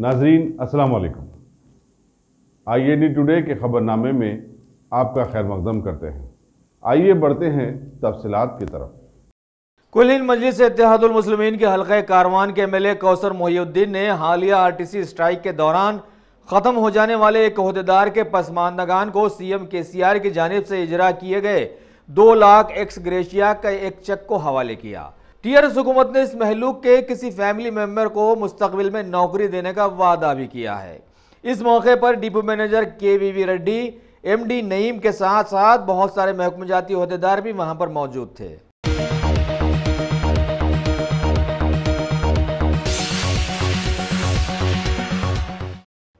नाजरीन अस्सलाम वालेकुम। IAD टुडे के खबरनामे में आपका खैर मकदम करते हैं। आइए बढ़ते हैं तफसीलात की तरफ। कुल हिंद मजलिस इत्तेहादुल मुस्लिमीन के हल्का कारवान के MLA कौसर मोहिउद्दीन ने हालिया RTC स्ट्राइक के दौरान ख़त्म हो जाने वाले एक ओहदेदार के पसमानदगान को CM KCR की जानिब से इजरा किए गए 2 लाख एक्स ग्रेशिया का एक चेक को हवाले किया। TRS हुकूमत ने इस महलूक के किसी फैमिली मेंबर को मुस्तकबिल में नौकरी देने का वादा भी किया है। इस मौके पर depot manager KVV Reddy, MD Naeem के साथ साथ बहुत सारे महकमा जाती ओहदेदार भी वहां पर मौजूद थे।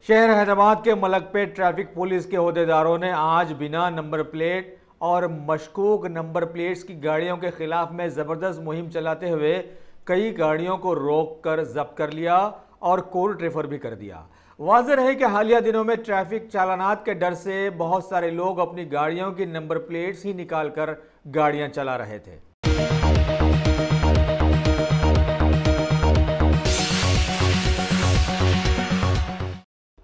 शहर हैदराबाद के मलकपेट ट्रैफिक पुलिस के ओहदेदारों ने आज बिना नंबर प्लेट और मशकूक नंबर प्लेट्स की गाड़ियों के खिलाफ में ज़बरदस्त मुहिम चलाते हुए कई गाड़ियों को रोक कर जब्त कर लिया और कोर्ट रेफर भी कर दिया। वाज़ेह है कि हालिया दिनों में ट्रैफिक चालानात के डर से बहुत सारे लोग अपनी गाड़ियों की नंबर प्लेट्स ही निकाल कर गाड़ियां चला रहे थे।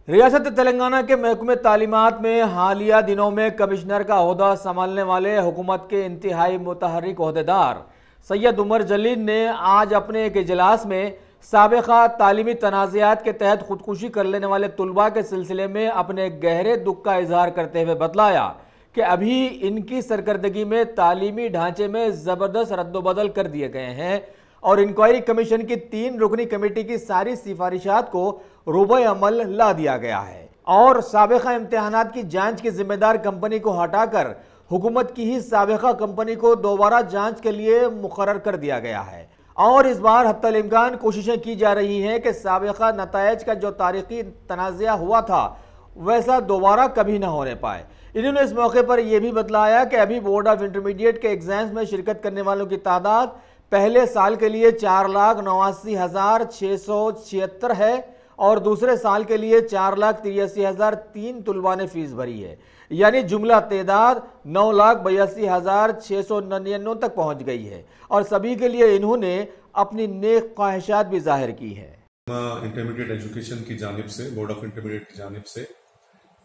रियासत तेलंगाना के महकमे तालीमात में हालिया दिनों में कमिश्नर का ओहदा संभालने वाले हुकूमत के इंतहाई मुतहर्रिक ओहदेदार सैयद उमर जलील ने आज अपने एक इजलास में साबिका तालीमी तनाज़ात के तहत खुदकुशी कर लेने वाले तुलबा के सिलसिले में अपने गहरे दुख का इजहार करते हुए बतलाया कि अभी इनकी सरकर्दगी में तालीमी ढांचे में ज़बरदस्त रद्दोबदल कर दिए गए हैं और इंक्वायरी कमीशन की 3 रुकनी कमेटी की सारी सिफारिशात को रूबे अमल ला दिया गया है और साबिका इम्तिहानात की जांच की जिम्मेदार कंपनी को हटाकर हुकूमत की ही साबिका कंपनी को दोबारा जांच के लिए मुकर्रर कर दिया गया है और इस बार हत्तल इम्कान कोशिशें की जा रही हैं कि साबिका नतायज का जो तारीखी तनाज़ा हुआ था वैसा दोबारा कभी ना होने पाए। इन्होंने इस मौके पर यह भी बतलाया कि अभी बोर्ड ऑफ इंटरमीडिएट के एग्जाम्स में शिरकत करने वालों की तादाद पहले साल के लिए 4,89,676 है और दूसरे साल के लिए 4,83,003 तुलबा ने फीस भरी है, यानी जुमला तादाद 9,82,699 तक पहुंच गई है और सभी के लिए इन्होंने अपनी नेक ख्वाहिशात भी जाहिर की है। इंटरमीडिएट एजुकेशन की जानिब से, बोर्ड ऑफ इंटरमीडिएट की जानिब से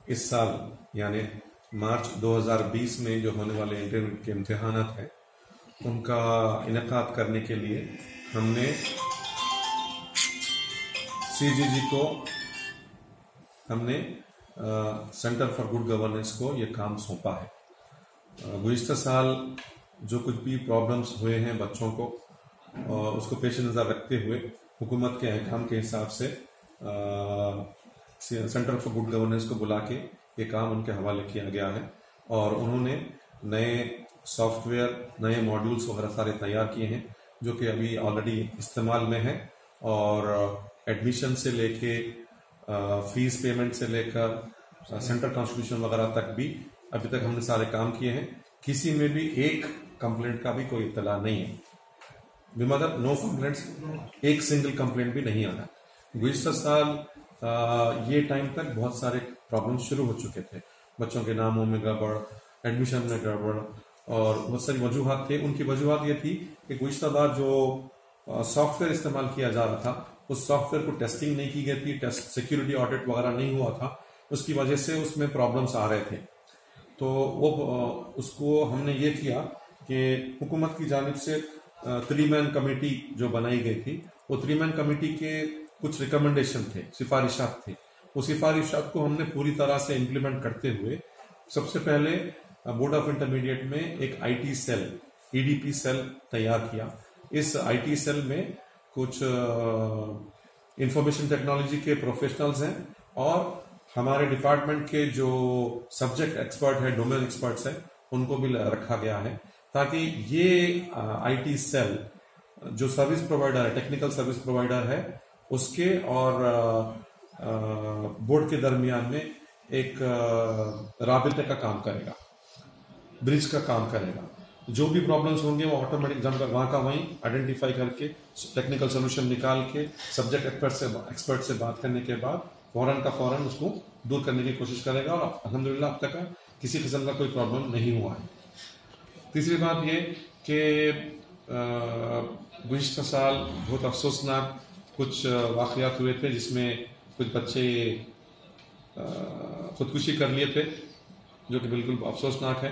इस साल यानी मार्च 2020 में जो होने वाले इंटरमीडिएट के इम्तिहानात हैं उनका इनेकाद करने के लिए हमने CGG को सेंटर फॉर गुड गवर्नेंस को ये काम सौंपा है। गुज़िश्ता साल जो कुछ भी प्रॉब्लम्स हुए हैं बच्चों को उसको पेश नज़र रखते हुए हुकूमत के अहकाम के हिसाब से सेंटर फॉर गुड गवर्नेंस को बुला के ये काम उनके हवाले किया गया है और उन्होंने नए सॉफ्टवेयर, नए मॉड्यूल्स वगैरह सारे तैयार किए हैं जो कि अभी ऑलरेडी इस्तेमाल में है और एडमिशन से लेके फीस पेमेंट से लेकर सेंटर कॉन्स्टिट्यूशन वगैरह तक भी अभी तक हमने सारे काम किए हैं। किसी में भी एक कंप्लेंट का भी कोई इत्तला नहीं है, मतलब नो कंप्लेंट्स, एक सिंगल कंप्लेंट भी नहीं आना। गुज़िश्ता साल ये टाइम तक बहुत सारे प्रॉब्लम शुरू हो चुके थे, बच्चों के नामों में गड़बड़, एडमिशन में गड़बड़ और बहुत सारी वजूहात थे। उनकी वजूहात ये थी कि गुज़िश्ता बार जो सॉफ्टवेयर इस्तेमाल किया जा रहा था उस सॉफ्टवेयर को टेस्टिंग नहीं की गई थी, टेस्ट सिक्योरिटी ऑडिट वगैरह नहीं हुआ था, उसकी वजह से उसमें प्रॉब्लम्स आ रहे थे। तो वो उसको हमने ये किया कि हुकूमत की जानिब से 3-मैन कमेटी जो बनाई गई थी वो 3-मैन कमेटी के कुछ रिकमेंडेशन थे, सिफारिशात थे। वो सिफारिशात को हमने पूरी तरह से इम्प्लीमेंट करते हुए सबसे पहले बोर्ड ऑफ इंटरमीडिएट में एक IT सेल, EDP सेल तैयार किया। इस IT सेल में कुछ इंफॉर्मेशन टेक्नोलॉजी के प्रोफेशनल्स हैं और हमारे डिपार्टमेंट के जो सब्जेक्ट एक्सपर्ट है, डोमेन एक्सपर्ट्स हैं, उनको भी रखा गया है ताकि ये IT सेल जो सर्विस प्रोवाइडर है, टेक्निकल सर्विस प्रोवाइडर है, उसके और बोर्ड के दरमियान में एक राबिते का काम करेगा, ब्रिज का काम करेगा। जो भी प्रॉब्लम्स होंगे वो ऑटोमेटिक जम वहां का वहीं आइडेंटिफाई करके टेक्निकल सोल्यूशन निकाल के सब्जेक्ट एक्सपर्ट से बात करने के बाद फौरन का फौरन उसको दूर करने की कोशिश करेगा और अल्हम्दुलिल्लाह अब तक किसी किस्म का कोई प्रॉब्लम नहीं हुआ है। तीसरी बात ये कि गुज़िश्ता साल बहुत अफसोसनाक कुछ वाक़यात हुए थे जिसमें कुछ बच्चे खुदकुशी कर लिए थे, जो कि बिल्कुल अफसोसनाक है।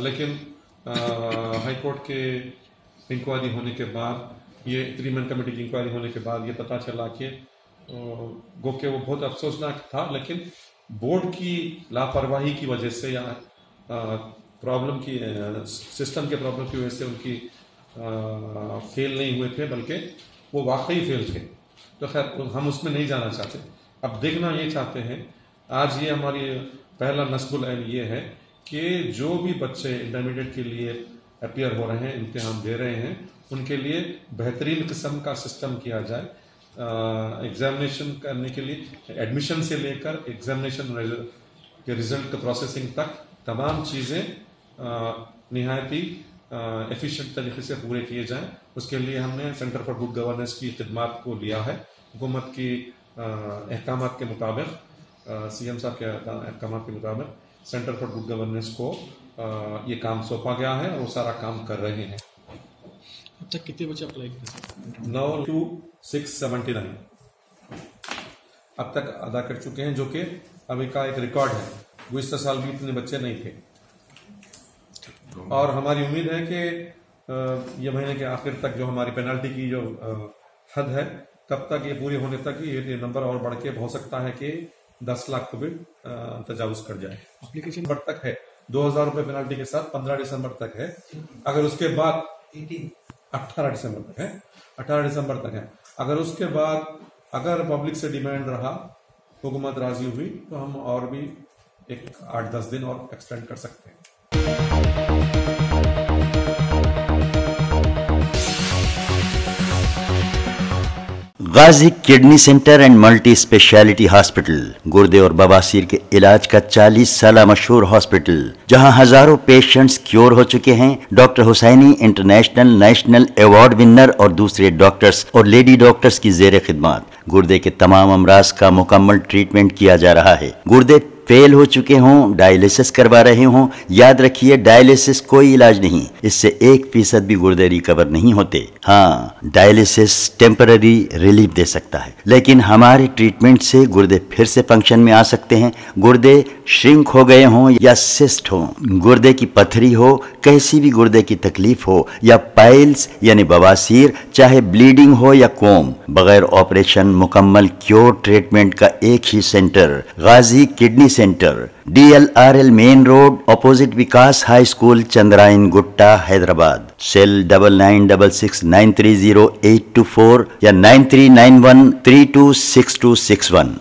लेकिन हाई कोर्ट के इंक्वायरी होने के बाद, ये 3 मैन कमेटी की इंक्वायरी होने के बाद ये पता चला कि गो के वो बहुत अफसोसनाक था, लेकिन बोर्ड की लापरवाही की वजह से या प्रॉब्लम की सिस्टम के प्रॉब्लम की वजह से उनकी फेल नहीं हुए थे, बल्कि वो वाकई फेल थे। तो खैर हम उसमें नहीं जाना चाहते। अब देखना ये चाहते हैं, आज ये हमारी पहला नस्बुल ऐन ये है कि जो भी बच्चे इंटरमीडिएट के लिए अपीयर हो रहे हैं, इम्तिहान दे रहे हैं, उनके लिए बेहतरीन किस्म का सिस्टम किया जाए। एग्जामिनेशन करने के लिए एडमिशन से लेकर एग्जामिनेशन के रिजल्ट प्रोसेसिंग तक तमाम चीज़ें निहायती एफिशिएंट तरीके से पूरे किए जाएं। उसके लिए हमने सेंटर फॉर गुड गवर्नेंस की खिदमत को लिया है। हुकूमत की अहकामात के मुताबिक, सीएम साहब के अहकामात के मुताबिक सेंटर फॉर गुड गवर्नेंस को ये काम सौंपा गया है और वो सारा काम कर रहे हैं। अब तक कितने बच्चे अप्लाई किए? 9,679 अब तक अदा कर चुके हैं, जो कि अभी का एक रिकॉर्ड है। गुज़िश्ता साल भी इतने बच्चे नहीं थे, और हमारी उम्मीद है कि ये महीने के आखिर तक जो हमारी पेनल्टी की जो हद है, तब तक ये पूरी होने तक ये नंबर और बढ़ के हो सकता है कि 10 लाख को भी तजावुज कर जाए। एप्लीकेशन दिसंबर तक है, 2,000 रुपए पेनल्टी के साथ 15 दिसंबर तक है। अगर उसके बाद 18 दिसंबर तक है, 18 दिसंबर तक है। अगर उसके बाद अगर पब्लिक से डिमांड रहा, हुकूमत राजी हुई, तो हम और भी एक 8-10 दिन और एक्सटेंड कर सकते हैं। Ghazi kidney centre and multi speciality hospital, गुर्दे और बवासीर के इलाज का 40 साल मशहूर हॉस्पिटल, जहां हजारों पेशेंट्स क्योर हो चुके हैं। Doctor Husaini international national award winner और दूसरे डॉक्टर्स और लेडी डॉक्टर्स की जेर खिदमत गुर्दे के तमाम अमराज का मुकम्मल ट्रीटमेंट किया जा रहा है। गुर्दे फेल हो चुके हों, डायलिसिस करवा रहे हों, याद रखिए डायलिसिस कोई इलाज नहीं, इससे 1% भी गुर्दे रिकवर नहीं होते। हाँ, डायलिसिस टेम्पररी रिलीफ दे सकता है, लेकिन हमारे ट्रीटमेंट से गुर्दे फिर से फंक्शन में आ सकते हैं। गुर्दे श्रिंक हो गए हों या सिस्ट हो, गुर्दे की पथरी हो, कैसी भी गुर्दे की तकलीफ हो, या पाइल्स यानी बवासीर, चाहे ब्लीडिंग हो या कोम, बगैर ऑपरेशन मुकम्मल क्योर ट्रीटमेंट का एक ही centre, Ghazi kidney centre, DLRL main road, opposite Vikas high school, Chandrayangutta, Hyderabad. Cell 9966930824 या 9391326261।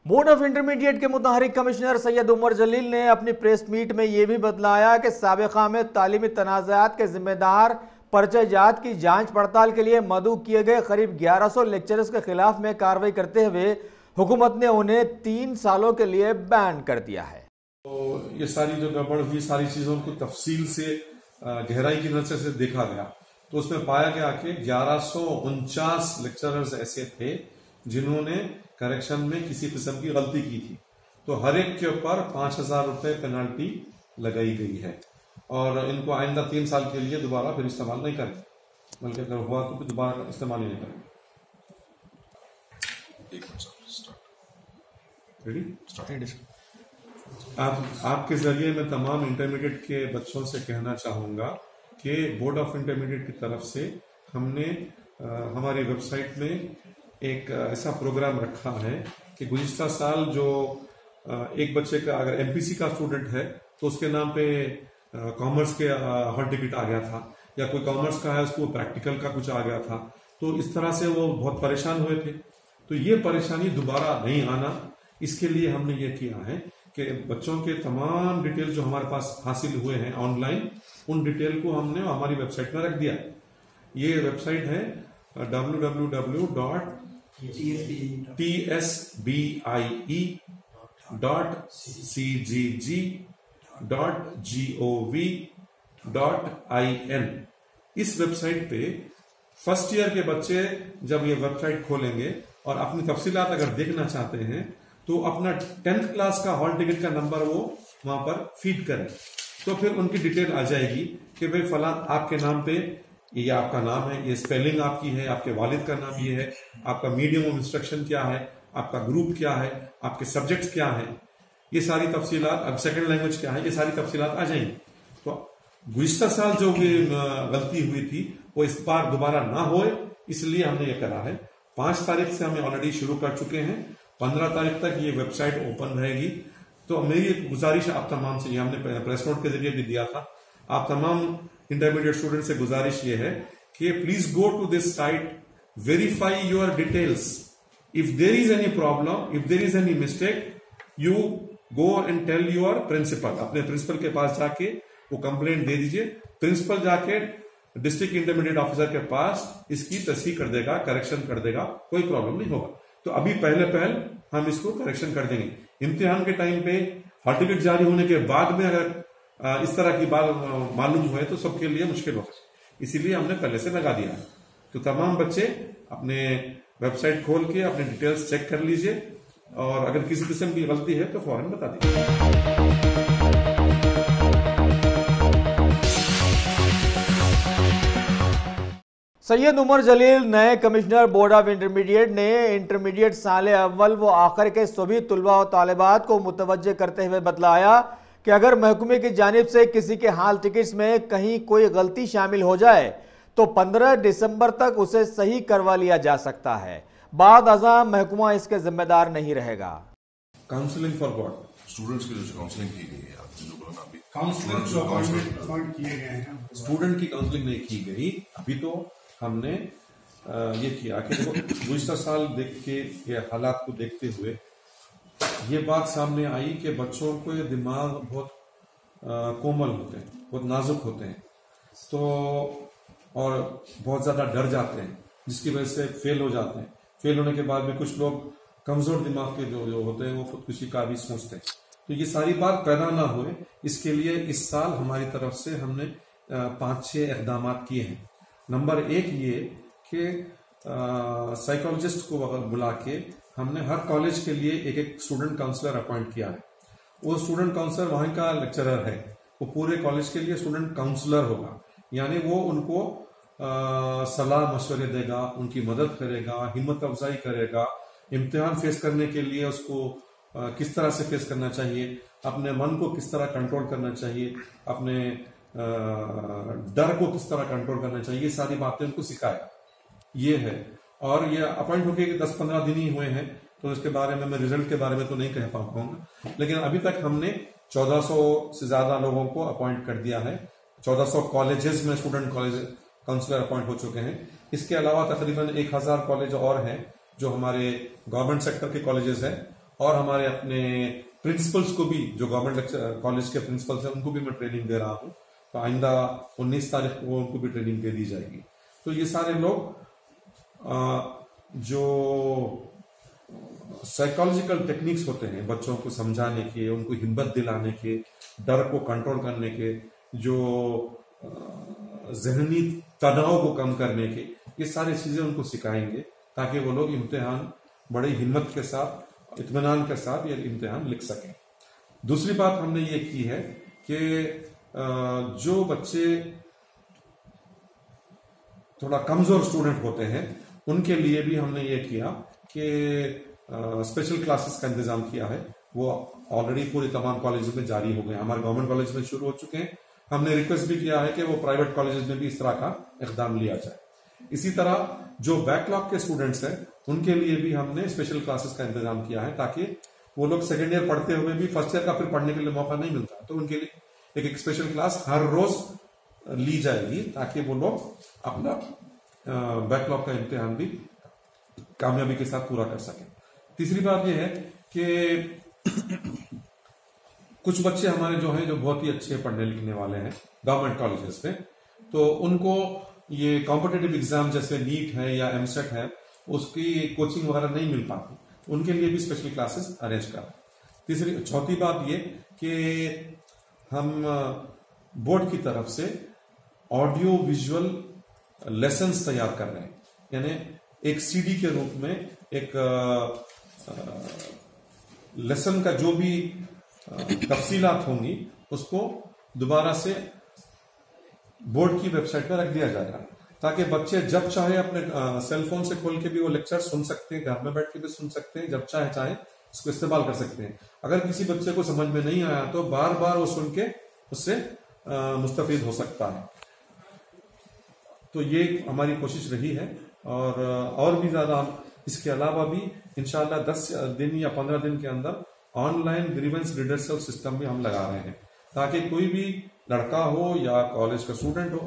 बोर्ड ऑफ इंटरमीडिएट के मुतहरिक कमिश्नर सैयद उमर जलील ने अपनी प्रेस मीट में यह भी बतलाया कि साबिक़ा में तालीमी तनाज़ात के जिम्मेदार पर्चेजात की जांच पड़ताल के लिए मदऊ किए गए करीब 1100 लेक्चरर्स के खिलाफ में कार्रवाई करते हुए हुकूमत ने उन्हें 3 सालों के लिए बैन कर दिया है। तो ये सारी जो गड़बड़ हुई, सारी चीजों को तफसील से गहराई की नजर से देखा गया, तो उसमें पाया गया कि 1149 लेक्चरर्स ऐसे थे जिन्होंने करेक्शन में किसी किस्म की गलती की थी। तो हर एक के ऊपर 5,000 रुपए पेनल्टी लगाई गई है, और इनको आइंदा 3 साल के लिए दोबारा फिर इस्तेमाल नहीं करें, बल्कि अगर हुआ तो दोबारा इस्तेमाल ही नहीं करें। आपके जरिए मैं तमाम इंटरमीडिएट के बच्चों से कहना चाहूंगा कि बोर्ड ऑफ इंटरमीडिएट की तरफ से हमने हमारी वेबसाइट में एक ऐसा प्रोग्राम रखा है कि गुज़िश्ता साल जो एक बच्चे का अगर एमपीसी का स्टूडेंट है तो उसके नाम पे कॉमर्स के हॉल टिकट आ गया था, या कोई कॉमर्स का है उसको प्रैक्टिकल का कुछ आ गया था, तो इस तरह से वो बहुत परेशान हुए थे। तो ये परेशानी दोबारा नहीं आना, इसके लिए हमने ये किया है कि बच्चों के तमाम डिटेल जो हमारे पास हासिल हुए हैं ऑनलाइन, उन डिटेल को हमने हमारी वेबसाइट में रख दिया। ये वेबसाइट है www.tsbii.cgg.gov.in। इस वेबसाइट पे फर्स्ट ईयर के बच्चे जब ये वेबसाइट खोलेंगे और अपनी तफसीलात अगर देखना चाहते हैं तो अपना 10th क्लास का हॉल टिकट का नंबर वो वहां पर फीड करें। तो फिर उनकी डिटेल आ जाएगी कि भाई फलां आपके नाम पे ये आपका नाम है, ये स्पेलिंग आपकी है, आपके वालिद का नाम ये है, आपका मीडियम ऑफ इंस्ट्रक्शन क्या है, आपका ग्रुप क्या है, आपके सब्जेक्ट्स क्या है, ये सारी तफसीलात, अब सेकंड लैंग्वेज क्या है, ये सारी तफसीलात आ जाएंगी। तो गुज़िश्ता साल जो भी गलती हुई थी वो इस बार दोबारा ना होए, इसलिए हमने ये करा है। 5 तारीख से हमें ऑलरेडी शुरू कर चुके हैं, 15 तारीख तक ये वेबसाइट ओपन रहेगी। तो मेरी एक गुजारिश है आप तमाम से, ये हमने प्रेस नोट के जरिए भी दिया था, आप तमाम इंटरमीडिएट स्टूडेंट से गुजारिश ये है कि please go to this site, verify your details, if there is any problem, if there is any mistake, you go and tell your principal, अपने प्रिंसिपल के पास जाके वो कंप्लेंट दे दीजिए। प्रिंसिपल जाके डिस्ट्रिक्ट इंटरमीडिएट ऑफिसर के पास इसकी तस्दीक कर देगा, करेक्शन कर देगा, कोई प्रॉब्लम नहीं होगा। तो अभी पहल हम इसको करेक्शन कर देंगे। इम्तिहान के टाइम पे हॉल टिकट जारी होने के बाद में अगर इस तरह की बात मालूम हुए तो सबके लिए मुश्किल होगा, इसीलिए हमने पहले से लगा दिया है। तो तमाम बच्चे अपने वेबसाइट खोल के अपने डिटेल्स चेक कर लीजिए, और अगर किसी किस्म की गलती है तो फौरन बता दीजिए। सैयद उमर जलील नए कमिश्नर बोर्ड ऑफ इंटरमीडिएट ने इंटरमीडिएट साले अव्वल व आखिर के सभी तुलबा और तालिबात को मुतवज्जे करते हुए बतलाया कि अगर महकमे की जानिब से किसी के हाल टिकट्स में कहीं कोई गलती शामिल हो जाए तो 15 दिसंबर तक उसे सही करवा लिया जा सकता है। बाद अज़ां महकमा इसके जिम्मेदार नहीं रहेगा। Counselling for what? स्टूडेंट्स की जो काउंसलिंग की गई है, आप जो बोला ना अभी, अपॉइंट किए गए हैं, स्टूडेंट की काउंसलिंग नहीं की गई अभी। तो हमने ये किया कि देखो गुज़िश्ता साल देख के, ये हालात को देखते हुए ये बात सामने आई कि बच्चों को ये दिमाग बहुत कोमल होते हैं, बहुत नाजुक होते हैं, तो और बहुत ज्यादा डर जाते हैं, जिसकी वजह से फेल हो जाते हैं। फेल होने के बाद भी कुछ लोग कमजोर दिमाग के जो होते हैं वो खुदकुशी का भी सोचते हैं। तो ये सारी बात पैदा ना हुए, इसके लिए इस साल हमारी तरफ से हमने 5-6 इकदाम किए हैं। नंबर 1 ये कि साइकोलॉजिस्ट को बुला के हमने हर कॉलेज के लिए एक स्टूडेंट काउंसलर अपॉइंट किया है। वो स्टूडेंट काउंसलर वहां का लेक्चरर है, वो पूरे कॉलेज के लिए स्टूडेंट काउंसलर होगा, यानी वो उनको सलाह मशवरे देगा, उनकी मदद करेगा, हिम्मत अफजाई करेगा, इम्तिहान फेस करने के लिए उसको किस तरह से फेस करना चाहिए, अपने मन को किस तरह कंट्रोल करना चाहिए, अपने डर को किस तरह कंट्रोल करना चाहिए, ये सारी बातें उनको सिखाया। ये है, और ये अपॉइंट होके 10-15 दिन ही हुए हैं, तो इसके बारे में मैं रिजल्ट के बारे में तो नहीं कह पाऊंगा, लेकिन अभी तक हमने 1400 से ज्यादा लोगों को अपॉइंट कर दिया है। 1400 कॉलेजेस में स्टूडेंट कॉलेज काउंसलर अपॉइंट हो चुके हैं। इसके अलावा तकरीबन 1000 कॉलेज और हैं जो हमारे गवर्नमेंट सेक्टर के कॉलेजेस हैं, और हमारे अपने प्रिंसिपल्स को भी, जो गवर्नमेंट कॉलेज के प्रिंसिपल्स हैं, उनको भी मैं ट्रेनिंग दे रहा हूँ। तो आइंदा 19 तारीख को उनको भी ट्रेनिंग दे दी जाएगी। तो ये सारे लोग जो साइकोलॉजिकल टेक्निक्स होते हैं बच्चों को समझाने के, उनको हिम्मत दिलाने के, डर को कंट्रोल करने के, जो ज़हनी तनाव को कम करने के, ये सारी चीजें उनको सिखाएंगे ताकि वो लोग इम्तिहान बड़ी हिम्मत के साथ, इत्मीनान के साथ ये इम्तिहान लिख सकें। दूसरी बात हमने ये की है कि जो बच्चे थोड़ा कमजोर स्टूडेंट होते हैं उनके लिए भी हमने ये किया कि स्पेशल क्लासेस का इंतजाम किया है। वो ऑलरेडी पूरी तमाम कॉलेज में जारी हो गए, हमारे गवर्नमेंट कॉलेज में शुरू हो चुके हैं। हमने रिक्वेस्ट भी किया है कि वो प्राइवेट कॉलेजेस में भी इस तरह का इकदाम लिया जाए। इसी तरह जो बैकलॉग के स्टूडेंट्स हैं उनके लिए भी हमने स्पेशल क्लासेस का इंतजाम किया है, ताकि वो लोग सेकेंड ईयर पढ़ते हुए भी फर्स्ट ईयर का फिर पढ़ने के लिए मौका नहीं मिलता, तो उनके लिए एक स्पेशल क्लास हर रोज ली जाएगी ताकि वो लोग अपना बैकलॉग का इम्तिहान भी कामयाबी के साथ पूरा कर सकें। तीसरी बात यह है कि कुछ बच्चे हमारे जो हैं, जो बहुत ही अच्छे पढ़ने लिखने वाले हैं गवर्नमेंट कॉलेजेस में, तो उनको ये कॉम्पिटिटिव एग्जाम जैसे नीट है या एमसेट है, उसकी कोचिंग वगैरह नहीं मिल पाती, उनके लिए भी स्पेशल क्लासेस अरेंज कर। चौथी बात ये कि हम बोर्ड की तरफ से ऑडियो विजुअल लेसन्स तैयार कर रहे हैं, यानी एक सीडी के रूप में एक लेसन का जो भी तफसीलात होंगी उसको दोबारा से बोर्ड की वेबसाइट पर रख दिया जाएगा, ताकि बच्चे जब चाहे अपने सेल फोन से खोल के भी वो लेक्चर सुन सकते हैं, घर में बैठ के भी सुन सकते हैं, जब चाहे इसको इस्तेमाल कर सकते हैं। अगर किसी बच्चे को समझ में नहीं आया तो बार बार वो सुन के उससे मुस्तफीद हो सकता है। तो ये हमारी कोशिश रही है और भी ज्यादा हम इसके अलावा भी इंशाल्लाह 10 दिन या 15 दिन के अंदर ऑनलाइन ग्रीवेंस रिडर्सल सिस्टम भी हम लगा रहे हैं, ताकि कोई भी लड़का हो या कॉलेज का स्टूडेंट हो,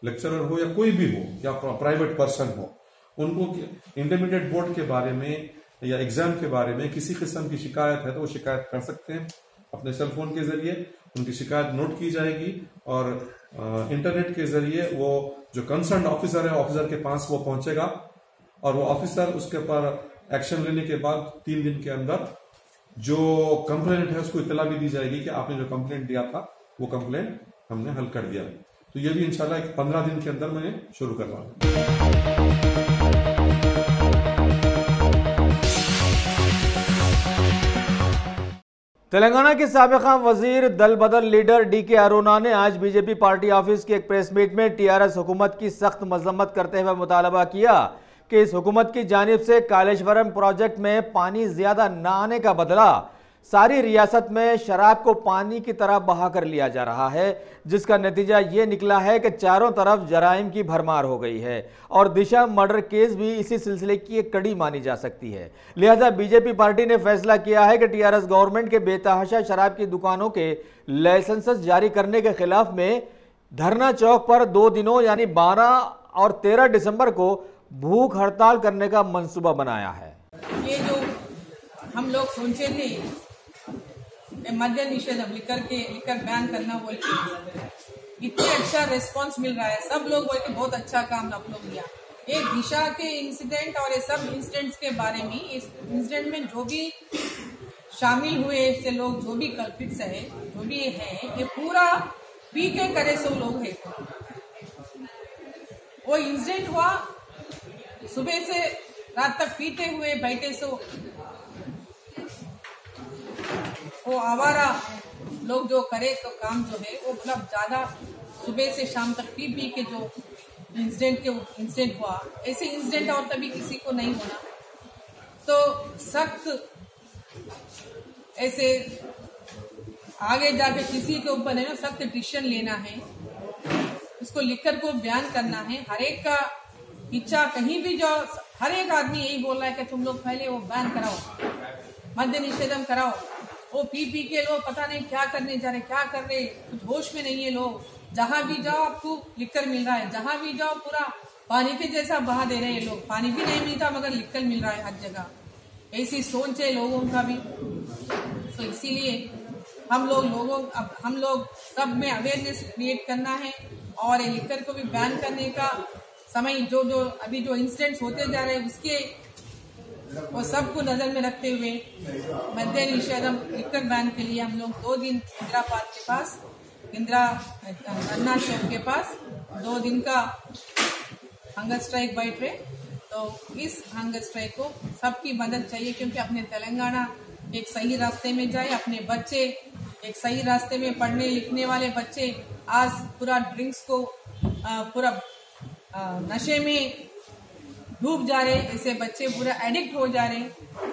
लेक्चरर हो या कोई भी हो या प्राइवेट पर्सन हो, उनको इंटरमीडिएट बोर्ड के बारे में या एग्जाम के बारे में किसी किस्म की शिकायत है तो वो शिकायत कर सकते हैं अपने सेल फोन के जरिए। उनकी शिकायत नोट की जाएगी और इंटरनेट के जरिए वो जो कंसर्न ऑफिसर है, ऑफिसर के पास वो पहुंचेगा और वो ऑफिसर उसके ऊपर एक्शन लेने के बाद 3 दिन के अंदर जो कंप्लेंट है उसको इत्तला भी दी जाएगी कि आपने जो कंप्लेंट दिया था वो कंप्लेंट हमने हल कर दिया। तो ये भी इंशाल्लाह 15 दिन के अंदर मैं शुरू कर रहा हूं। तेलंगाना के साबिका वजीर दल बदल लीडर DK अरुणा ने आज बीजेपी पार्टी ऑफिस की एक प्रेस मीट में TRS हुकूमत की सख्त मजम्मत करते हुए मुतालबा किया कि इस हुकूमत की जानिब से कालेश्वरम प्रोजेक्ट में पानी ज्यादा न आने का बदला सारी रियासत में शराब को पानी की तरह बहा कर लिया जा रहा है, जिसका नतीजा ये निकला है कि चारों तरफ जराइम की भरमार हो गई है और दिशा मर्डर केस भी इसी सिलसिले की एक कड़ी मानी जा सकती है। लिहाजा बीजेपी पार्टी ने फैसला किया है कि TRS गवर्नमेंट के बेतहाशा शराब की दुकानों के लाइसेंस जारी करने के खिलाफ में धरना चौक पर 2 दिनों यानी 12 और 13 दिसंबर को भूख हड़ताल करने का मंसूबा बनाया है। ये जो हम लोग सोचे थे मद्य निषेध लिकर बैन करना बोल के इतने अच्छा रिस्पांस मिल रहा है, सब लोग बोल के बहुत अच्छा काम आप लोग किया। ये दिशा के इंसिडेंट और ये सब इंसिडेंट्स के बारे में, इस इंसिडेंट में जो भी शामिल हुए इससे लोग, जो भी कल्पिट्स है, जो भी है, ये पूरा पी के करे सो लोग है। वो इंसिडेंट हुआ सुबह से रात तक पीते हुए बैठे सो वो आवारा लोग जो करे तो काम जो है वो मतलब ज्यादा सुबह से शाम तक पी के जो इंसिडेंट हुआ, ऐसे इंसिडेंट और कभी किसी को नहीं होना। तो सख्त ऐसे आगे जाके किसी के ऊपर है ना सख्त डिसीजन लेना है, इसको लिखकर को बयान करना है। हर एक का इच्छा कहीं भी जो हर एक आदमी यही बोल रहा है कि तुम लोग पहले वो बैन कराओ, मद्य निषेधम कराओ। वो पी के लोग पता नहीं क्या करने जा रहे, क्या कर रहे, कुछ होश में नहीं है लोग। जहां भी जाओ आपको लिक्कर मिल रहा है, जहां भी जाओ पूरा पानी के जैसा बहा दे रहे हैं लोग। पानी भी नहीं मिलता मगर लिक्कर मिल रहा है हर जगह। ऐसी सोच है लोगों का भी। तो इसीलिए हम लोग सब में अवेयरनेस क्रिएट करना है और ये लिक्कर को भी बैन करने का समय जो अभी जो इंसिडेंट्स होते जा रहे हैं उसके वो सबको नजर में रखते हुए मद्य निषेधम लिक्कर बैन के लिए हम लोग 2 दिन इंदिरा पार्क के पास, इंदिरा अन्ना चौक के पास 2 दिन का हंगर स्ट्राइक बैठ रहे। तो इस हंगर स्ट्राइक को सबकी मदद चाहिए, क्योंकि अपने तेलंगाना एक सही रास्ते में जाए, अपने बच्चे एक सही रास्ते में, पढ़ने लिखने वाले बच्चे आज पूरा ड्रिंक्स को पूरा नशे में डूब जा रहे, ऐसे बच्चे पूरा एडिक्ट हो जा रहे।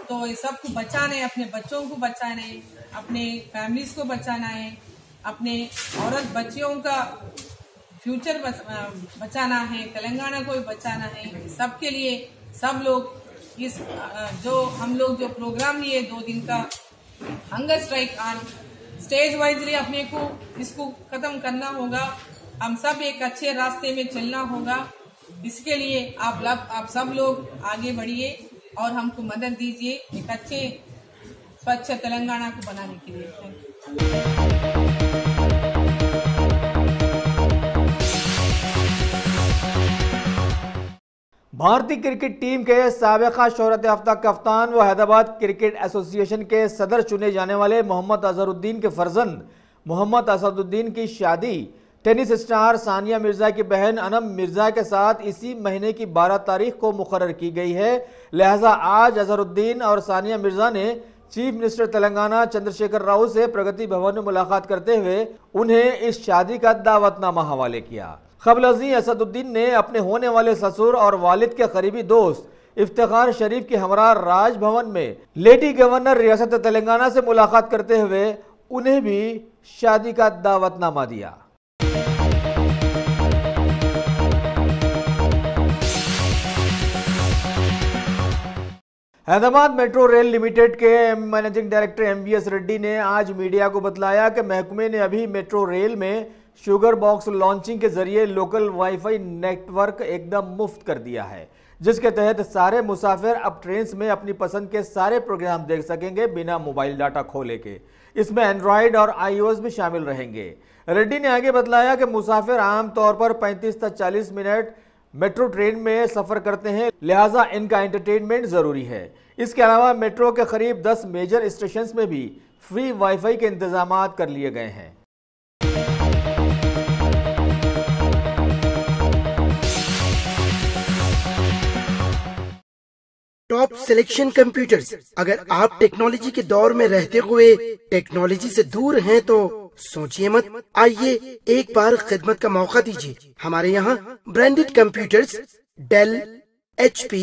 तो ये सबको बचाना है, अपने बच्चों को बचाना है, अपने फैमिलीज को बचाना है, अपने औरत बच्चियों का फ्यूचर बचाना है, तेलंगाना को भी बचाना है। सबके लिए सब लोग इस जो हम लोग जो प्रोग्राम लिए 2 दिन का hunger strike on stage wisely अपने को इसको खत्म करना होगा। हम सब एक अच्छे रास्ते में चलना होगा। इसके लिए आप सब लोग आगे बढ़िए और हमको मदद दीजिए एक अच्छे स्वच्छ तेलंगाना को बनाने के लिए। भारतीय क्रिकेट टीम के साबिका शोहरत याफ्ता कप्तान व हैदराबाद क्रिकेट एसोसिएशन के सदर चुने जाने वाले मोहम्मद अजहरुद्दीन के फर्जंद मोहम्मद असदुद्दीन की शादी टेनिस स्टार सानिया मिर्जा की बहन अनम मिर्जा के साथ इसी महीने की 12 तारीख को मुकर्रर की गई है। लिहाजा आज अजहरुद्दीन और सानिया मिर्जा ने चीफ मिनिस्टर तेलंगाना चंद्रशेखर राव से प्रगति भवन में मुलाकात करते हुए उन्हें इस शादी का दावतनामा हवाले किया। खबल अज़ीं असदुद्दीन ने अपने होने वाले ससुर और वालिद के करीबी दोस्त इफ्तिखार शरीफ के हमरा राजभवन में लेडी गवर्नर रियासत तेलंगाना से मुलाकात करते हुए उन्हें भी शादी का दावतनामा दिया। हैदराबाद मेट्रो रेल लिमिटेड के मैनेजिंग डायरेक्टर MVS रेड्डी ने आज मीडिया को बतलाया कि महकमे ने अभी मेट्रो रेल में शुगर बॉक्स लॉन्चिंग के जरिए लोकल वाईफाई नेटवर्क एकदम मुफ्त कर दिया है, जिसके तहत सारे मुसाफिर अब ट्रेन में अपनी पसंद के सारे प्रोग्राम देख सकेंगे बिना मोबाइल डाटा खोले के। इसमें एंड्रॉयड और iOS भी शामिल रहेंगे। रेड्डी ने आगे बतलाया कि मुसाफिर आमतौर पर 35 से 40 मिनट मेट्रो ट्रेन में सफर करते हैं, लिहाजा इनका एंटरटेनमेंट जरूरी है। इसके अलावा मेट्रो के करीब 10 मेजर स्टेशंस में भी फ्री वाईफाई के इंतजाम कर लिए गए हैं। Top selection computers. अगर आप टेक्नोलॉजी के दौर में रहते हुए टेक्नोलॉजी से दूर हैं तो सोचिए मत, आइए एक बार खिदमत का मौका दीजिए। हमारे यहाँ branded computers Dell, HP,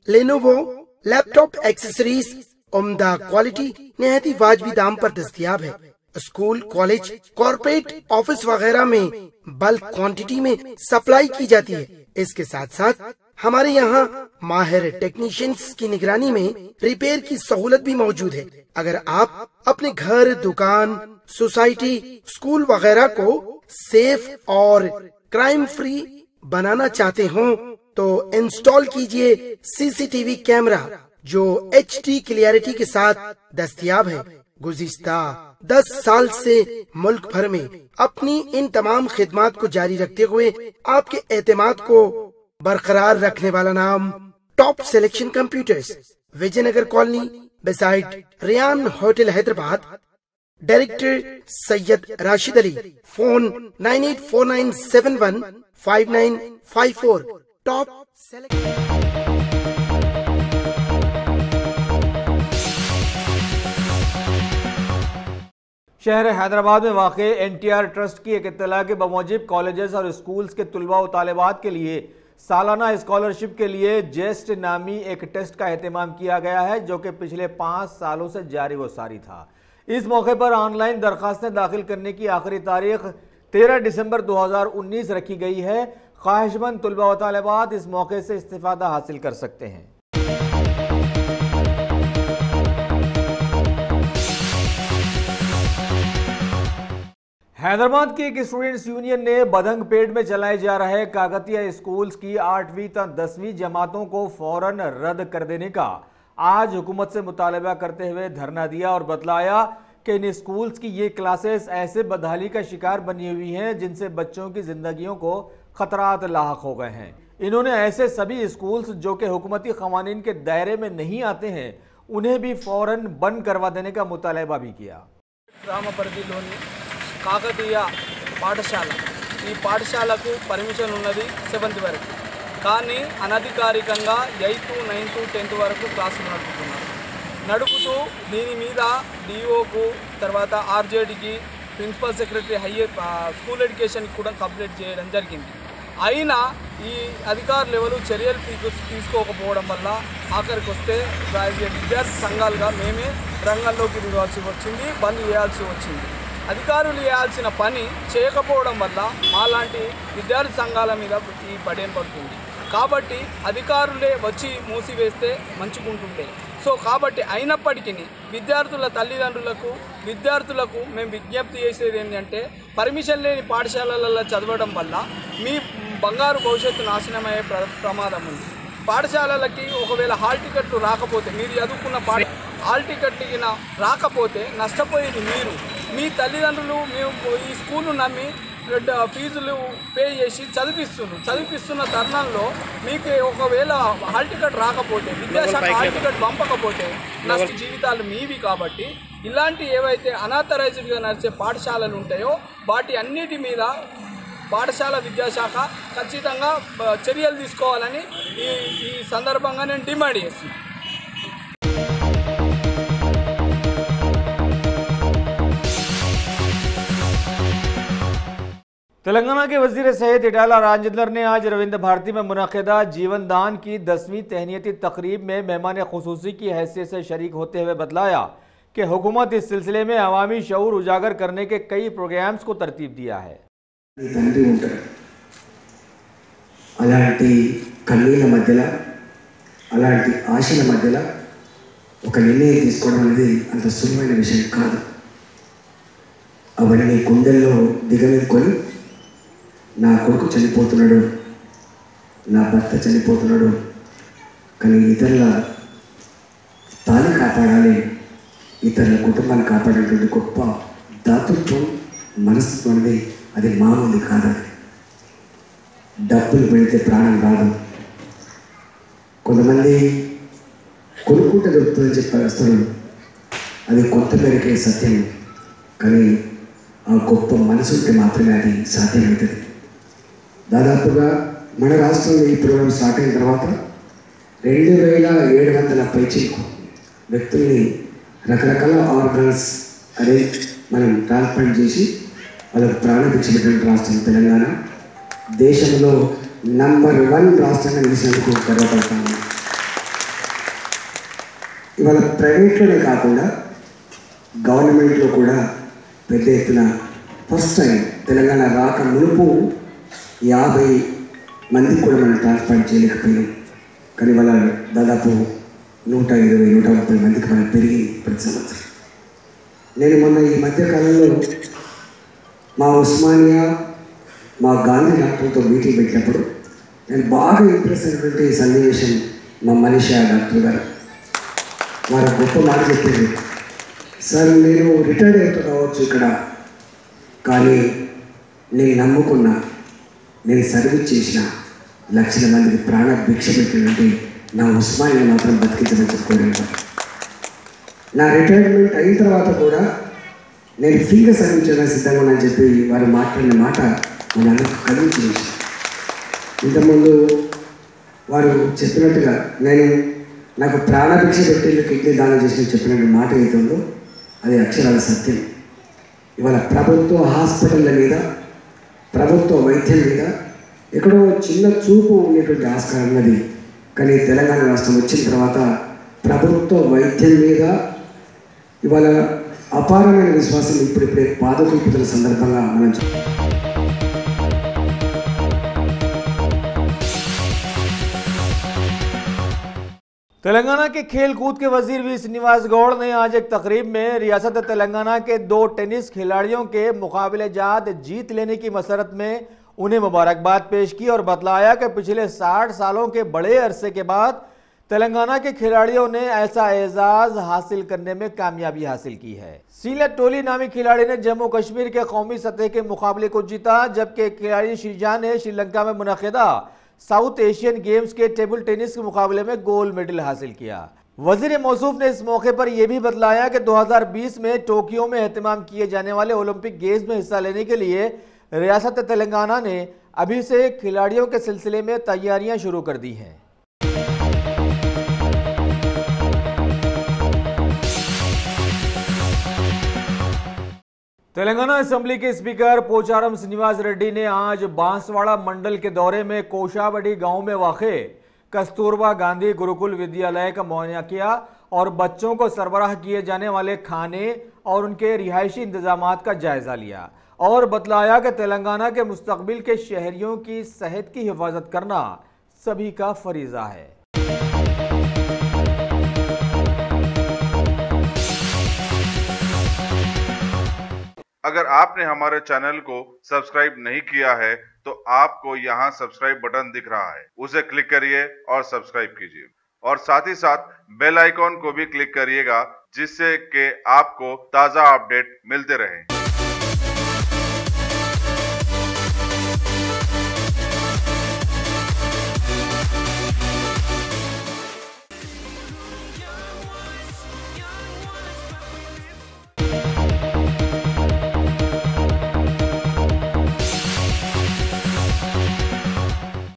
Lenovo, laptop accessories उम्दा क्वालिटी निहायत ही वाजबी दाम पर दस्तयाब है। स्कूल, कॉलेज, कॉर्पोरेट, ऑफिस वगैरह में बल्क क्वांटिटी में सप्लाई की जाती है। इसके साथ साथ हमारे यहाँ माहिर टेक्नीशियंस की निगरानी में रिपेयर की सहूलत भी मौजूद है। अगर आप अपने घर, दुकान, सोसाइटी, स्कूल वगैरह को सेफ और क्राइम फ्री बनाना चाहते हो तो इंस्टॉल कीजिए CCTV कैमरा जो HD क्लियरिटी के साथ दस्तयाब है। गुज़िश्ता 10 साल से मुल्क भर में अपनी इन तमाम खिदमात को जारी रखते हुए आपके एतमाद को बरकरार रखने वाला नाम top selection computers, Vijaynagar colony beside Riyan hotel Hyderabad. Director Syed Rashid Ali. Phone 9849715954। Top शहर हैदराबाद में वाक़े NTR ट्रस्ट की एक इत्तला के बमौजिब कॉलेजेस और स्कूल्स के तुलबा व तालिबात के लिए सालाना स्कॉलरशिप के लिए जेस्ट नामी एक टेस्ट का एहतमाम किया गया है, जो कि पिछले 5 सालों से जारी व सारी था। इस मौके पर ऑनलाइन दरखास्तें दाखिल करने की आखिरी तारीख 13 दिसंबर 2019 रखी गई है। ख्वाहिशमंद तुलबा व तालिबात इस मौके से इस्तिफादा हासिल कर सकते हैं। हैदराबाद की एक स्टूडेंट्स यूनियन ने बदंगपेट में चलाए जा रहे काकतिया स्कूल्स की 8वीं तक 10वीं जमातों को फौरन रद्द कर देने का आज हुकूमत से मुतालबा करते हुए धरना दिया और बतलाया कि इन स्कूल्स की ये क्लासेस ऐसे बदहाली का शिकार बनी हुई हैं जिनसे बच्चों की जिंदगियों को खतरात लाहक हो गए हैं। इन्होंने ऐसे सभी स्कूल्स जो कि हुकूमती क़वानीन के दायरे में नहीं आते हैं उन्हें भी फौरन बंद करवा देने का मुतालबा भी किया। కాకతీయ పాఠశాల ఈ పాఠశాలకు పర్మిషన్ ఉన్నది 7th వరకు, కానీ అనధికారికంగా 8th, 9th, 10th వరకు క్లాసులు నడుపుతూ దీని మీద డిఓకు తర్వాత ఆర్జేడీకి ప్రిన్సిపల్ సెక్రటరీ స్కూల్ ఎడ్యుకేషన్కి కూడా కంప్లైంట్ చేయడం జరిగింది. అయినా ఈ అధికార లెవెల్ చర్యలు తీసుకోకపోవడం వల్ల ఆఖరికి వస్తే విద్యార్థి సంఘాలుగా మేమే రంగంలోకి దిగాల్సి వచ్చింది, బంద్ చేయాల్సి వచ్చింది. అధికారులు చేయాల్సిన పని చేయకపోవడం వల్ల మాలాంటి విద్యార్థి సంఘాల మీద ఈ బడేన్ పడుతుంది. కాబట్టి అధికారులే వచ్చి మూసివేస్తే మంచుకుంటుండే. సో కాబట్టి అయినప్పటికీ విద్యార్థుల తల్లిదండ్రులకు విద్యార్థులకు మేము విజ్ఞప్తి చేసేది ఏంటంటే పర్మిషన్ లేని పాఠశాలలలో చదవడం వల్ల మీ బంగారు భవిష్యత్తు నాశనమయ్యే ప్రమాదం ఉంది. పాఠశాలలకి ఒకవేళ హాల్ టికెట్లు రాకపోతే మీరు చదువుకున్న హాల్ టికెట్ రాకపోతే నష్టపోయేది మీరు, మీ తల్లిదండ్రులు. మేము ఈ స్కూలు నమ్మి ఫీజులు పే చేసి చదివిస్తున్న తరుణంలో మీకు ఒకవేళ హాల్ టికెట్ రాకపోతే, విద్యాశాఖ హాల్ టికెట్ పంపకపోతే నష్ట జీవితాలు మీవి. కాబట్టి ఇలాంటి ఏవైతే అనాథరైజ్డ్గా నడిచే పాఠశాలలు ఉంటాయో వాటి అన్నిటి మీద పాఠశాల విద్యాశాఖ ఖచ్చితంగా చర్యలు తీసుకోవాలని ఈ సందర్భంగా నేను డిమాండ్ చేస్తున్నాను. तेलंगाना के वजीर सेहत इटाला राजेंद्र ने आज रविंद्र भारती में मुनक़िदा जीवन दान की 10वीं तहनीती तकरीब में मेहमान खुसूसी की हैसियत से शरीक होते हुए बतलाया कि हुकूमत इस सिलसिले में अवामी शऊर उजागर करने के कई प्रोग्राम्स को तरतीब दिया है। అలాంటి కన్నీళ్ళ మధ్యలో అలాంటి ఆశల మధ్యలో ఒక నిర్ణయం తీసుకోవడం అనేది అంత సులువైన విషయం కాదు. అవన్నీ గుండెల్లో దిగమించుకొని నా కొడుకు చనిపోతున్నాడు, నా భర్త చనిపోతున్నాడు, కానీ ఇతరుల తాను కాపాడాలి, ఇతరుల కుటుంబాన్ని కాపాడేటువంటి గొప్ప దాతృత్వం మనస్తత్వం అనేది అది మామూలు కాదు. డబ్బులు పెడితే ప్రాణం రాదు. కొంతమంది కొనుక్కుంటే దొరుకుతుందని చెప్పి వస్తారు, అది కొంత మేరకే సత్యం, కానీ ఆ గొప్ప మనసు ఉంటే మాత్రమే అది సాధ్యమవుతుంది. దాదాపుగా మన రాష్ట్రంలో ఈ ప్రోగ్రాం స్టార్ట్ అయిన తర్వాత 2700 పైచిలకు వ్యక్తుల్ని రకరకాల ఆర్గన్స్ అదే మనం ట్రాన్స్ప్లాంట్ చేసి వాళ్ళకి ప్రాణభిక్ష పెట్టిన రాష్ట్రం తెలంగాణ. దేశంలో నంబర్ 1 రాష్ట్రంగా నిలిచినందుకు గర్వపడతాను. ఇవాళ ప్రైవేట్లోనే కాకుండా గవర్నమెంట్లో కూడా పెద్ద ఎత్తున ఫస్ట్ టైం తెలంగాణ రాక మునుపు 50 మందికి కూడా మనం ట్రాన్స్ప్లాంట్ చేయలేకపోయినాం, కానీ వాళ్ళ దాదాపు 120-130 మందికి మనం పెరిగింది ప్రతి సంవత్సరం. నేను మొన్న ఈ మధ్యకాలంలో మా ఉస్మానియా మా గాంధీ డాక్టర్తో మీటింగ్ పెట్టినప్పుడు నేను బాగా ఇంప్రెస్ అయినటువంటి సన్నివేశం మా మనీషా డాక్టర్ గారు. వారు గొప్ప మాట చెప్పింది, సార్ నేను రిటైర్డ్ అవుతూ కావచ్చు ఇక్కడ, కానీ నేను నమ్ముకున్నా, నేను సర్వీస్ చేసిన లక్షల మందికి ప్రాణ భిక్ష పెట్టినట్టు నా ఉస్మానియా మాత్రం బతికించమని చెప్పుకోలేదు. నా రిటైర్మెంట్ అయిన తర్వాత కూడా నేను ఫ్రీగా సర్వీస్ చేయడానికి సిద్ధంగా ఉన్నానని చెప్పి వారు మాట్లాడిన మాట నన్ను కలిగించింది. ఇంతకుముందు వారు చెప్పినట్టుగా నాకు ప్రాణభిక్ష పెట్టి కిడ్నీ దానం చేసిన చెప్పినట్టు మాట ఏతుందో అది అక్షరాల సత్యం. ఇవాళ ప్రభుత్వ హాస్పిటళ్ళ మీద, ప్రభుత్వ వైద్యం మీద ఎక్కడో చిన్న చూపు ఉండేటువంటి ఆస్కారం ఉన్నది, కానీ తెలంగాణ రాష్ట్రం వచ్చిన తర్వాత ప్రభుత్వ వైద్యం మీద ఇవాళ అపారమైన విశ్వాసం ఇప్పుడిప్పుడే పాదకూపుతున్న సందర్భంగా మనం तेलंगाना के खेल कूद के वजीर वी श्रीनिवास गौड़ ने आज एक तकरीब में रियासत तेलंगाना के 2 टेनिस खिलाड़ियों के मुकाबले जात जीत लेने की मसरत में उन्हें मुबारकबाद पेश की और बतलाया कि पिछले 60 सालों के बड़े अरसे के बाद तेलंगाना के खिलाड़ियों ने ऐसा एजाज हासिल करने में कामयाबी हासिल की है। सीलेट टोली नामी खिलाड़ी ने जम्मू कश्मीर के कौमी सतह के मुकाबले को जीता, जबकि खिलाड़ी श्रीजा ने श्रीलंका में मुनक़िदा साउथ एशियन गेम्स के टेबल टेनिस के मुकाबले में गोल्ड मेडल हासिल किया। वजीर मौसूफ ने इस मौके पर यह भी बतलाया कि 2020 में टोक्यो में एहतमाम किए जाने वाले ओलंपिक गेम्स में हिस्सा लेने के लिए रियासत तेलंगाना ने अभी से खिलाड़ियों के सिलसिले में तैयारियां शुरू कर दी हैं। तेलंगाना असेंबली के स्पीकर पोचारम श्रीनिवास रेड्डी ने आज बांसवाड़ा मंडल के दौरे में कोशावड़ी गांव में वाक़े कस्तूरबा गांधी गुरुकुल विद्यालय का मुआयना किया और बच्चों को सरबराह किए जाने वाले खाने और उनके रिहायशी इंतजामात का जायजा लिया और बतलाया कि तेलंगाना के मुस्तकबिल के शहरियों की सेहत की हिफाजत करना सभी का फरीजा है। अगर आपने हमारे चैनल को सब्सक्राइब नहीं किया है तो आपको यहाँ सब्सक्राइब बटन दिख रहा है, उसे क्लिक करिए और सब्सक्राइब कीजिए और साथ ही साथ बेल आइकॉन को भी क्लिक करिएगा, जिससे कि आपको ताज़ा अपडेट मिलते रहें।